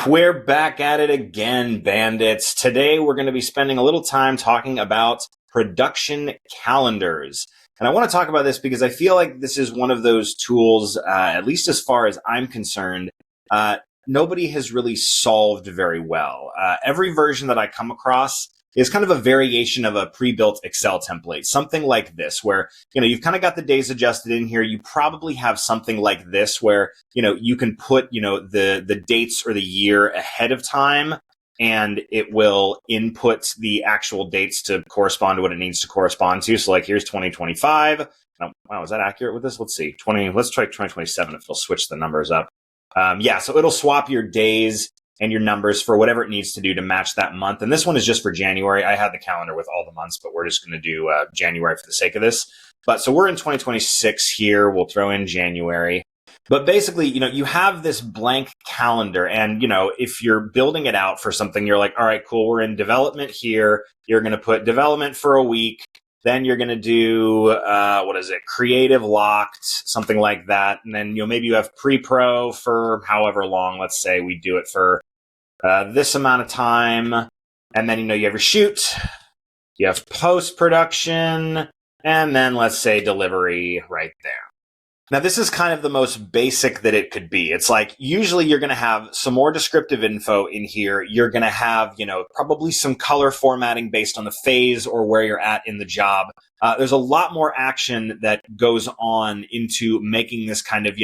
We're back at it again, bandits. Today we're going to be spending a little time talking about production calendars. And I want to talk about this because I feel like this is one of those tools, at least as far as I'm concerned, nobody has really solved very well. Every version that I come across is kind of a variation of a pre-built Excel template, something like this, where, you've kind of got the days adjusted in here. You probably have something like this where, you can put, the dates or the year ahead of time, and it will input the actual dates to correspond to what it needs to correspond to. So like, here's 2025. Oh, wow, is that accurate with this? Let's see. Let's try 2027 if it'll switch the numbers up. So it'll swap your days and your numbers for whatever it needs to do to match that month. And this one is just for January. I had the calendar with all the months, but we're just going to do January for the sake of this. But so we're in 2026 here. We'll throw in January. But basically, you have this blank calendar, and, if you're building it out for something, you're like, all right, cool. We're in development here. You're going to put development for a week. Then you're going to do, creative locked, something like that. And then, maybe you have pre-pro for however long. Let's say we do it for this amount of time. And then, you have your shoot, you have post-production, and then let's say delivery right there. Now, this is kind of the most basic that it could be. It's like, usually you're going to have some more descriptive info in here. You're going to have, probably some color formatting based on the phase or where you're at in the job. There's a lot more action that goes on into making this kind of,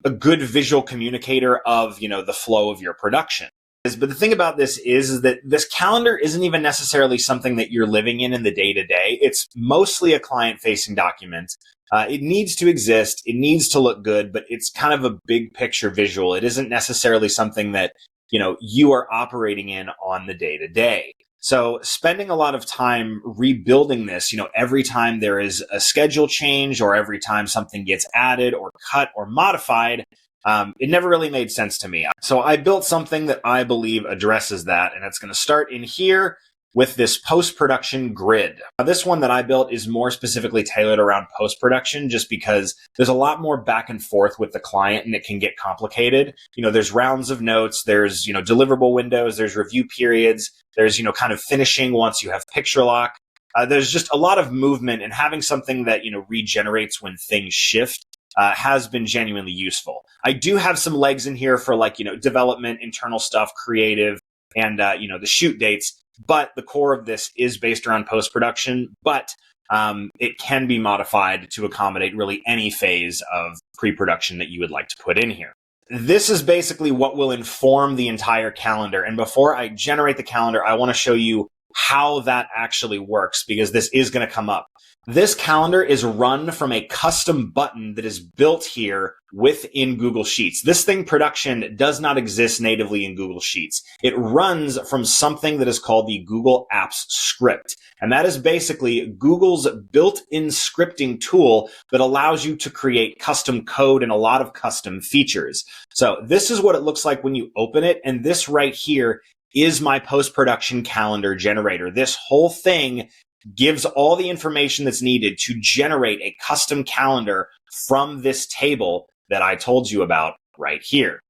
a good visual communicator of, the flow of your production. But the thing about this is that this calendar isn't even necessarily something that you're living in the day-to-day. It's mostly a client-facing document. It needs to exist. It needs to look good, but it's kind of a big picture visual. It isn't necessarily something that, you are operating in on the day-to-day. So spending a lot of time rebuilding this, every time there is a schedule change or every time something gets added or cut or modified, it never really made sense to me. So I built something that I believe addresses that, and it's going to start in here with this post-production grid. Now, this one that I built is more specifically tailored around post-production just because there's a lot more back and forth with the client and it can get complicated. There's rounds of notes, there's, deliverable windows, there's review periods, there's, kind of finishing once you have picture lock. There's just a lot of movement, and having something that, regenerates when things shift has been genuinely useful. I do have some legs in here for development, internal stuff, creative, and, the shoot dates. But the core of this is based around post-production, but it can be modified to accommodate really any phase of pre-production that you would like to put in here. This is basically what will inform the entire calendar. And before I generate the calendar, I want to show you how that actually works, because this is going to come up. This calendar is run from a custom button that is built here within Google Sheets. This thing, production, does not exist natively in Google Sheets. It runs from something that is called the Google Apps script. And that is basically Google's built-in scripting tool that allows you to create custom code and a lot of custom features. So this is what it looks like when you open it. And this right here is my post-production calendar generator. This whole thing gives all the information that's needed to generate a custom calendar from this table that I told you about right here.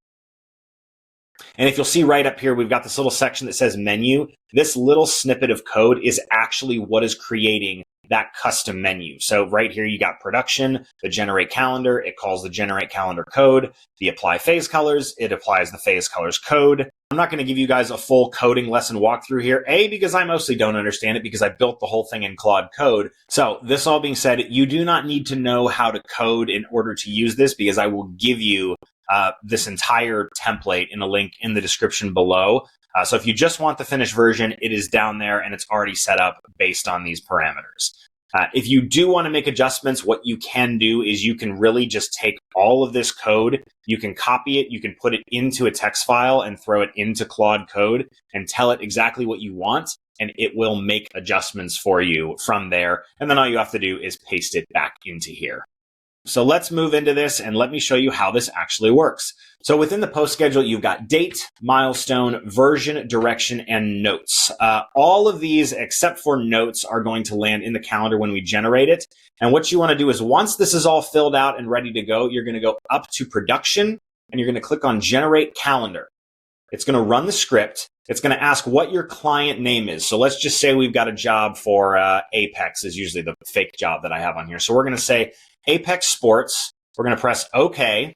And if you'll see right up here, we've got this little section that says menu. This little snippet of code is actually what is creating that custom menu. So right here, you got production, the generate calendar. It calls the generate calendar code, the apply phase colors. It applies the phase colors code. I'm not going to give you guys a full coding lesson walkthrough here, because I mostly don't understand it because I built the whole thing in Claude code. So this all being said, you do not need to know how to code in order to use this, because I will give you this entire template in a link in the description below. So if you just want the finished version, it is down there and it's already set up based on these parameters. If you do want to make adjustments, what you can do is you can really just take all of this code, you can copy it, you can put it into a text file and throw it into Claude code and tell it exactly what you want, and it will make adjustments for you from there. And then all you have to do is paste it back into here. So let's move into this and let me show you how this actually works. So within the post schedule, you've got date, milestone, version, direction, and notes. All of these, except for notes, are going to land in the calendar when we generate it. And what you want to do is once this is all filled out and ready to go, you're going to go up to production. and you're going to click on Generate Calendar. It's going to run the script. It's going to ask what your client name is. So let's just say we've got a job for Apex is usually the fake job that I have on here. So we're going to say Apex Sports. We're going to press OK.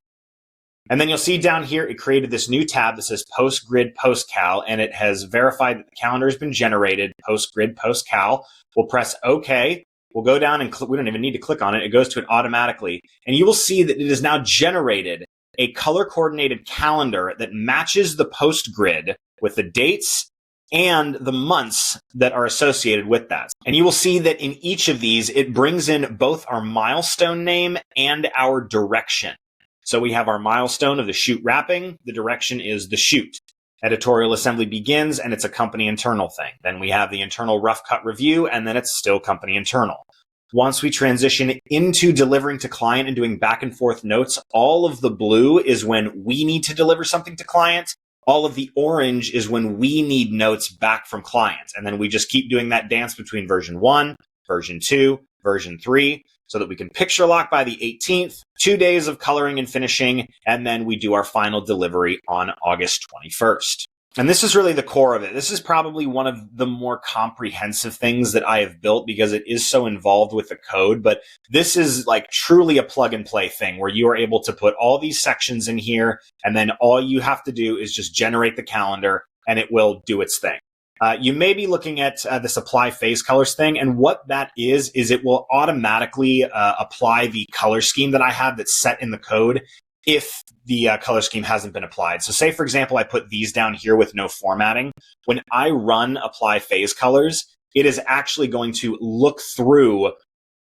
And then you'll see down here, it created this new tab that says Post Grid Post Cal, and it has verified that the calendar has been generated, Post Grid Post Cal. We'll press OK. We'll go down and we don't even need to click on it. It goes to it automatically. And you will see that it has now generated a color coordinated calendar that matches the post grid with the dates and the months that are associated with that. And you will see that in each of these, it brings in both our milestone name and our direction. So we have our milestone of the shoot wrapping. The direction is the shoot. Editorial assembly begins, and it's a company internal thing. Then we have the internal rough cut review, and then it's still company internal. Once we transition into delivering to client and doing back and forth notes, all of the blue is when we need to deliver something to client. All of the orange is when we need notes back from client. And then we just keep doing that dance between version 1, version 2, version 3, so that we can picture lock by the 18th, 2 days of coloring and finishing, and then we do our final delivery on August 21st. And this is really the core of it. This is probably one of the more comprehensive things that I have built because it is so involved with the code. But this is like truly a plug and play thing where you are able to put all these sections in here, and then all you have to do is just generate the calendar and it will do its thing. You may be looking at this apply phase colors thing. And what that is it will automatically apply the color scheme that I have that's set in the code if the color scheme hasn't been applied. So say, for example, I put these down here with no formatting. When I run apply phase colors, it is actually going to look through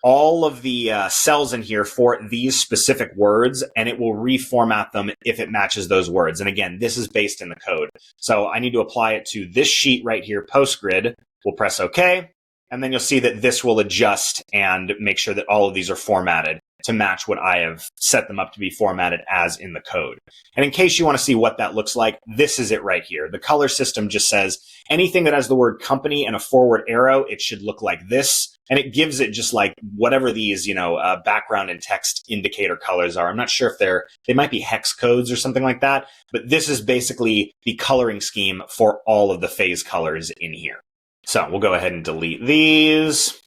all of the cells in here for these specific words, and it will reformat them if it matches those words. And again, this is based in the code. So I need to apply it to this sheet right here, PostGrid. We'll press OK, and then you'll see that this will adjust and make sure that all of these are formatted to match what I have set them up to be formatted as in the code. And in case you want to see what that looks like, this is it right here. The color system just says anything that has the word company and a forward arrow, it should look like this. And it gives it just like whatever these, background and text indicator colors are. I'm not sure if they might be hex codes or something like that, but this is basically the coloring scheme for all of the phase colors in here. So we'll go ahead and delete these.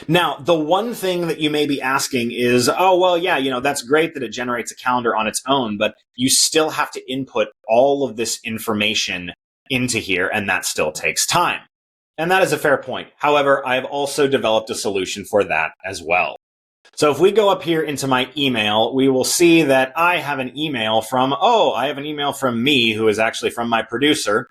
Now, the one thing that you may be asking is, oh, well, yeah, that's great that it generates a calendar on its own, but you still have to input all of this information into here, and that still takes time. And that is a fair point. However, I've also developed a solution for that as well. So if we go up here into my email, we will see that I have an email from me, who is actually from my producer,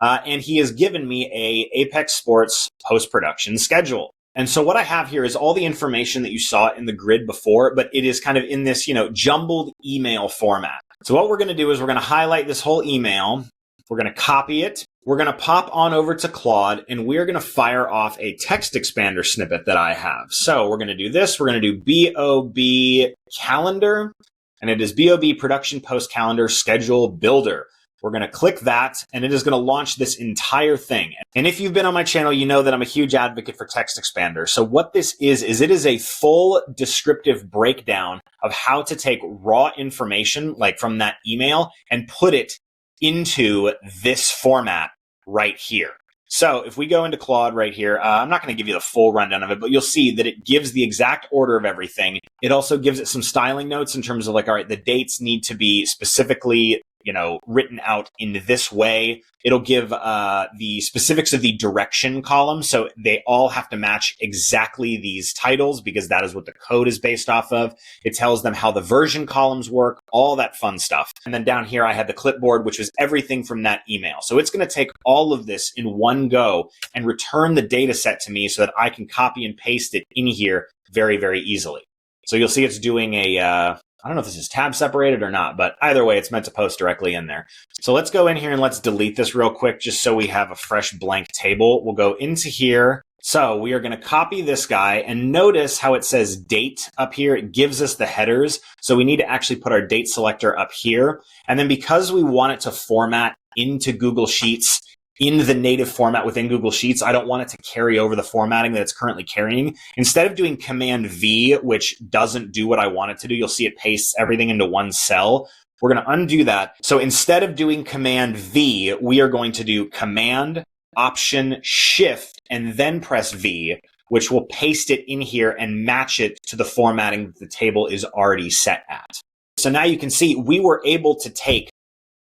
and he has given me a Apex Sports post-production schedule. And so what I have here is all the information that you saw in the grid before, but it is kind of in this, jumbled email format. So what we're going to do is we're going to highlight this whole email. We're going to copy it. We're going to pop on over to Claude, and we're going to fire off a TextExpander snippet that I have. So we're going to do this. We're going to do BOB calendar, and it is BOB production post calendar schedule builder. We're going to click that, and it is going to launch this entire thing. And if you've been on my channel, you know that I'm a huge advocate for TextExpander. So what this is it is a full descriptive breakdown of how to take raw information, like from that email, and put it into this format right here. So if we go into Claude right here, I'm not going to give you the full rundown of it, but you'll see that it gives the exact order of everything. It also gives it some styling notes in terms of like, all right, the dates need to be specifically written out in this way. It'll give the specifics of the direction column. So they all have to match exactly these titles because that is what the code is based off of. It tells them how the version columns work, all that fun stuff. And then down here, I had the clipboard, which was everything from that email. So it's going to take all of this in one go and return the data set to me so that I can copy and paste it in here very, very easily. So you'll see it's doing I don't know if this is tab separated or not, but either way, it's meant to post directly in there. So let's go in here and let's delete this real quick just so we have a fresh blank table. We'll go into here. So we are going to copy this guy and notice how it says date up here. It gives us the headers. So we need to actually put our date selector up here. And then because we want it to format into Google Sheets in the native format within Google Sheets, I don't want it to carry over the formatting that it's currently carrying. Instead of doing Command V, which doesn't do what I want it to do, you'll see it pastes everything into one cell. We're going to undo that. So instead of doing Command V, we are going to do Command, Option, Shift, and then press V, which will paste it in here and match it to the formatting that the table is already set at. So now you can see we were able to take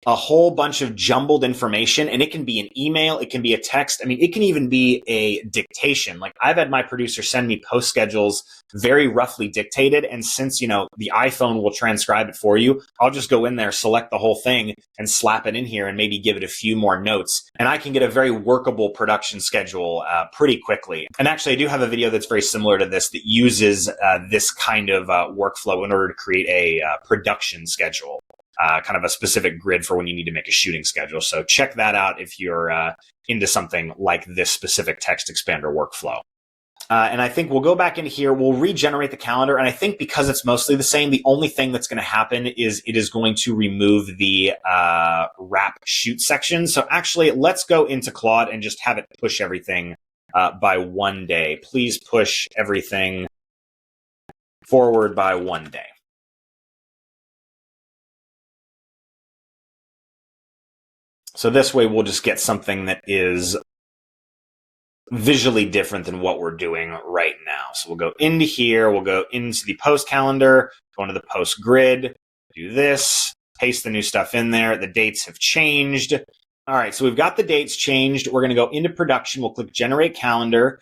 a whole bunch of jumbled information, and it can be an email, it can be a text. I mean, it can even be a dictation. Like I've had my producer send me post schedules very roughly dictated. And since, the iPhone will transcribe it for you, I'll just go in there, select the whole thing and slap it in here and maybe give it a few more notes. And I can get a very workable production schedule pretty quickly. And actually, I do have a video that's very similar to this that uses this kind of workflow in order to create a production schedule. Kind of a specific grid for when you need to make a shooting schedule. So check that out if you're into something like this specific TextExpander workflow. And I think we'll go back in here, we'll regenerate the calendar. And I think because it's mostly the same, the only thing that's going to happen is it is going to remove the wrap shoot section. So actually, let's go into Claude and just have it push everything by 1 day. Please push everything forward by 1 day. So this way we'll just get something that is visually different than what we're doing right now. So we'll go into here, we'll go into the post calendar, go into the post grid, do this, paste the new stuff in there. The dates have changed. All right, so we've got the dates changed. We're going to go into production. We'll click generate calendar.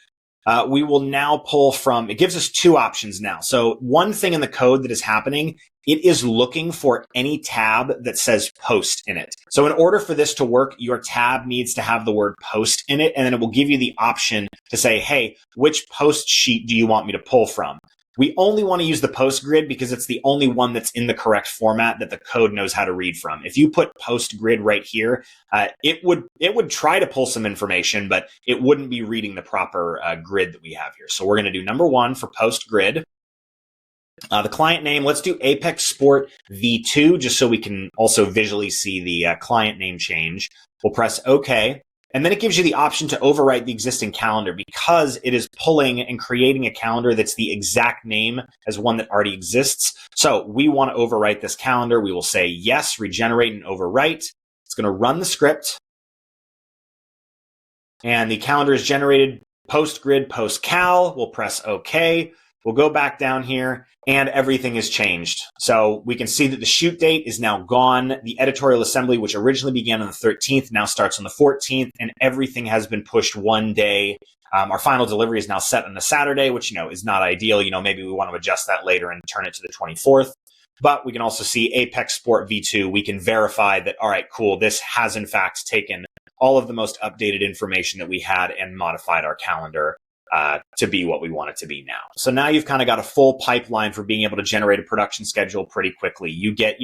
We will now pull from, it gives us two options now. So one thing in the code that is happening, it is looking for any tab that says post in it. So in order for this to work, your tab needs to have the word post in it, and then it will give you the option to say, hey, which post sheet do you want me to pull from? We only want to use the post grid because it's the only one that's in the correct format that the code knows how to read from. If you put post grid right here, it would try to pull some information, but it wouldn't be reading the proper grid that we have here. So we're going to do number one for post grid. The client name, let's do Apex Sport V2, just so we can also visually see the client name change. We'll press OK. And then it gives you the option to overwrite the existing calendar because it is pulling and creating a calendar that's the exact name as one that already exists. So we want to overwrite this calendar. We will say yes, regenerate and overwrite. It's going to run the script. And the calendar is generated post grid, post cal. We'll press OK. We'll go back down here and everything is changed. So we can see that the shoot date is now gone. The editorial assembly, which originally began on the 13th, now starts on the 14th, and everything has been pushed 1 day. Our final delivery is now set on the Saturday, which, is not ideal. Maybe we want to adjust that later and turn it to the 24th. But we can also see Apex Sport V2. We can verify that, all right, cool, this has in fact taken all of the most updated information that we had and modified our calendar to be what we want it to be now. So now you've kind of got a full pipeline for being able to generate a production schedule pretty quickly. You get,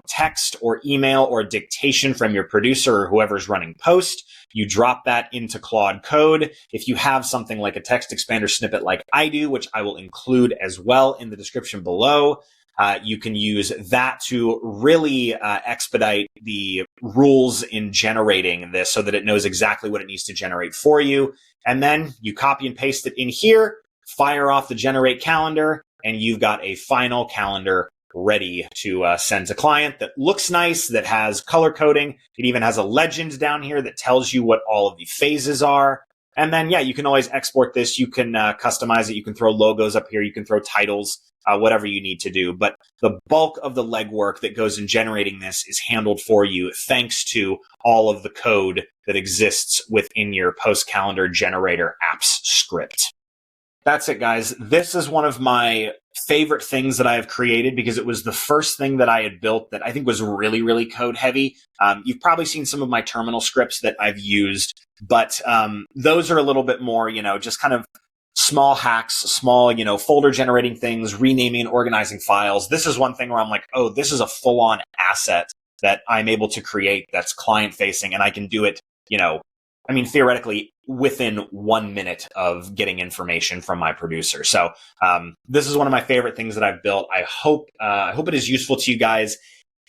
text or email or dictation from your producer or whoever's running post. You drop that into Claude Code. If you have something like a TextExpander snippet like I do, which I will include as well in the description below, you can use that to really expedite the rules in generating this so that it knows exactly what it needs to generate for you. And then you copy and paste it in here, fire off the generate calendar, and you've got a final calendar ready to send to client that looks nice, that has color coding. It even has a legend down here that tells you what all of the phases are. And then, you can always export this. You can customize it. You can throw logos up here. You can throw titles, whatever you need to do. But the bulk of the legwork that goes in generating this is handled for you thanks to all of the code that exists within your post calendar generator apps script. That's it, guys. This is one of my favorite things that I have created because it was the first thing that I had built that I think was really, really code heavy. You've probably seen some of my terminal scripts that I've used, but those are a little bit more, just kind of small hacks, small, folder generating things, renaming and organizing files. This is one thing where I'm like, oh, this is a full-on asset that I'm able to create that's client facing, and I can do it, theoretically within 1 minute of getting information from my producer. So this is one of my favorite things that I've built. I hope it is useful to you guys.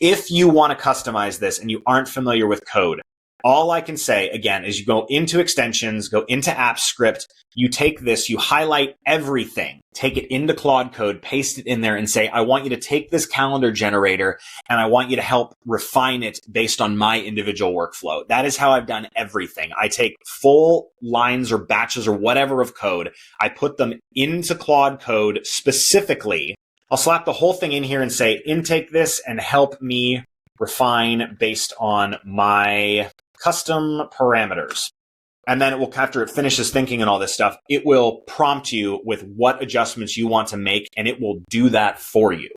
If you want to customize this and you aren't familiar with code, All I can say, again, is you go into extensions, go into app script, you take this, you highlight everything, take it into Claude Code, paste it in there and say, I want you to take this calendar generator and I want you to help refine it based on my individual workflow. That is how I've done everything. I take full lines or batches or whatever of code. I put them into Claude Code specifically. I'll slap the whole thing in here and say, intake this and help me refine based on my custom parameters. And then it will, after it finishes thinking and all this stuff, it will prompt you with what adjustments you want to make, and it will do that for you.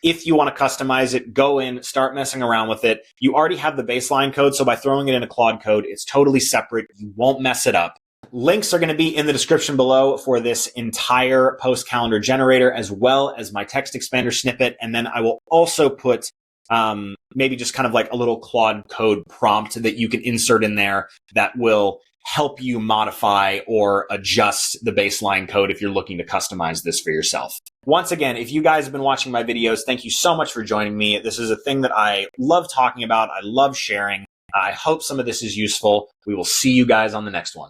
If you want to customize it, go in, start messing around with it. You already have the baseline code, so by throwing it into Claude Code, it's totally separate. You won't mess it up. Links are going to be in the description below for this entire post calendar generator, as well as my TextExpander snippet. And then I will also put maybe just kind of like a little Claude Code prompt that you can insert in there that will help you modify or adjust the baseline code if you're looking to customize this for yourself. Once again, if you guys have been watching my videos, thank you so much for joining me. This is a thing that I love talking about. I love sharing. I hope some of this is useful. We will see you guys on the next one.